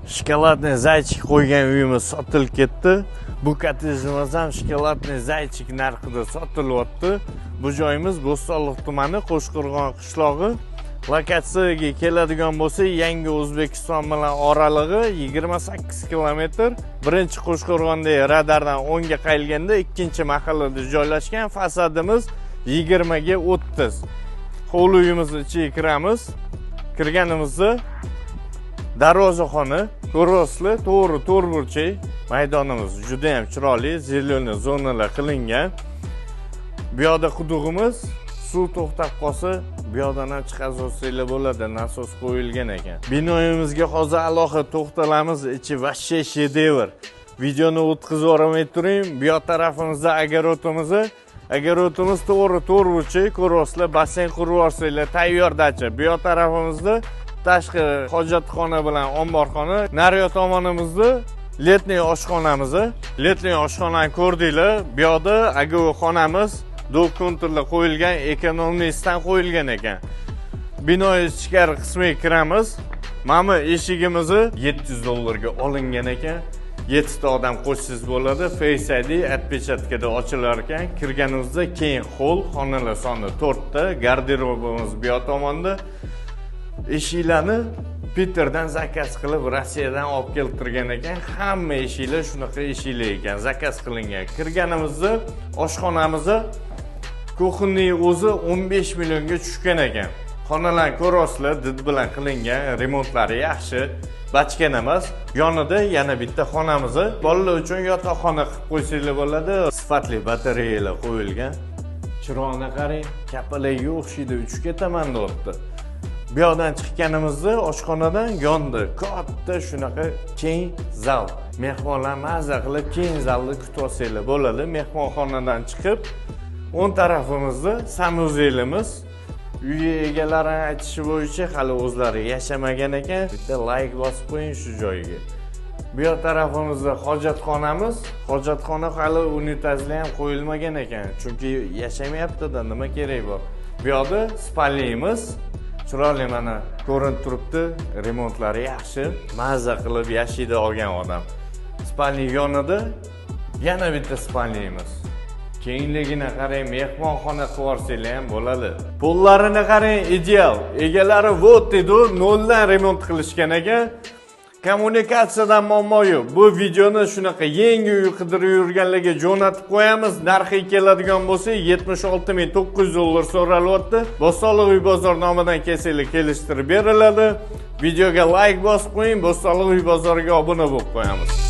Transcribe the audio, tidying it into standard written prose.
Shokoladniy zaychik qo'ygan uyimiz sotilib ketdi. Bu kottejimiz ham shokoladniy zaychik narxida sotilyapti. Bu joyimiz Bo'stonliq tumani Qo'shqo'rg'on qishlog'i. Lokatsiyaga keladigan bo'lsa, Yangi O'zbekiston bilan oralig'i 28 kilometr. Birinchi Qo'shqo'rg'ondagi radardan 10 ga qayilganda, ikkinchi mahallada joylashgan. Fasadimiz 20 ga 30. Hovli uyimizning ichiga kiramiz. Kirganimizda darvozaxona, ko'rosli, to'g'ri to'rtburchak. Maydonimiz juda ham chiroyli, zeleniy zonalar qilingan. Bu yerda qudug'imiz, suv to'xtab qolsa, bu yerdan ham chiqazsanglar bo'ladi, nasos qo'yilgan ekan. Binoyimizga hozir alohida to'xtalamiz, ichi vashshe shedevr. Videoni o'tkazib yubormay turing. Bu yer tarafimizda agarotimiz to'g'ri to'rtburchak, ko'rosli, basseyn qurib yuborsanglar tayyor dacha. Bu yer tarafimizda tashqi hojatxona bilan omborxona, nariyoq tomonimizda letniy oshxonamiz. Letniy oshxonani ko'rdinglar. Bu yerda agoxonamiz do'q konturlar qo'yilgan, ekonomistdan qo'yilgan ekan. Bino ichkari qismiga kiramiz. Mana eshigimizni $700 olingan ekan. 7 ta odam qo'shsiz bo'ladi. Face ID отпечаткада ochilar ekan. Kirganimizda keng hol, xonalar soni 4 ta, garderobimiz bu yer tomonda. Eshiklarni Peterdan zakaz qilib Rossiyadan olib keltirgan ekan. Hamma eshiklar shunaqa eshiklar ekan, zakaz qilingan. Kirganimizda oshxonamiz kuxonning o'zi 15 millionga tushgan ekan. Xonalar ko'roslar did bilan qilingan, remontlari yaxshi, bachkan emas. Yonida yana bitta xonamiz, bolalar uchun yotoqxona qilib qo'ysanglar bo'ladi. Sifatli batareyalar qo'yilgan. Chiroqni qarang, kapalarga o'xshaydi, uchib ketaman deyapti. Bu yerdan chiqqanimizda oshxonadan yondi katta shunaqa keng zal. Mehmonlar maza qilib keng zalda kutib olsanglar bo'ladi. Mehmonxonadan chiqib, o'ng tarafimizda sanuzelimiz. Uy egalari aytishi bo'yicha hali o'zlari yashamagan ekan. Bitta like bosib qo'ying shu joyga. Bu yer tarafimizda hojatxonamiz. Hojatxona hali unitazlar ham qo'yilmagan ekan, chunki yashamayapti-da, nima kerak bor. Bu yerda spalniyimiz. Chiroyli mana ko'rinib turibdi, remontlari yaxshi, maza qilib yashaydi olgan odam. Spalni yonida yana bitta spalniyimiz. Kengligini qarang, mehmonxona qilib yuborsanglar ham bo'ladi. Pollarini qarang, ideal. Egalari vot dedi, noldan remont qilishgan ekan. Kommunikatsiyadan muammo yo'q. Bu videoni shunaqa yangi uy qidirib yurganlarga jo'natib qo'yamiz. Narxi keladigan bo'lsa $76.900 so'ralyapti. Bo'stonliq uy bozor nomidan kelsanglar kelishtirib beriladi. Videoga like bosib qo'ying, Bo'stonliq uy bozoriga obuna bo'lib qo'yamiz.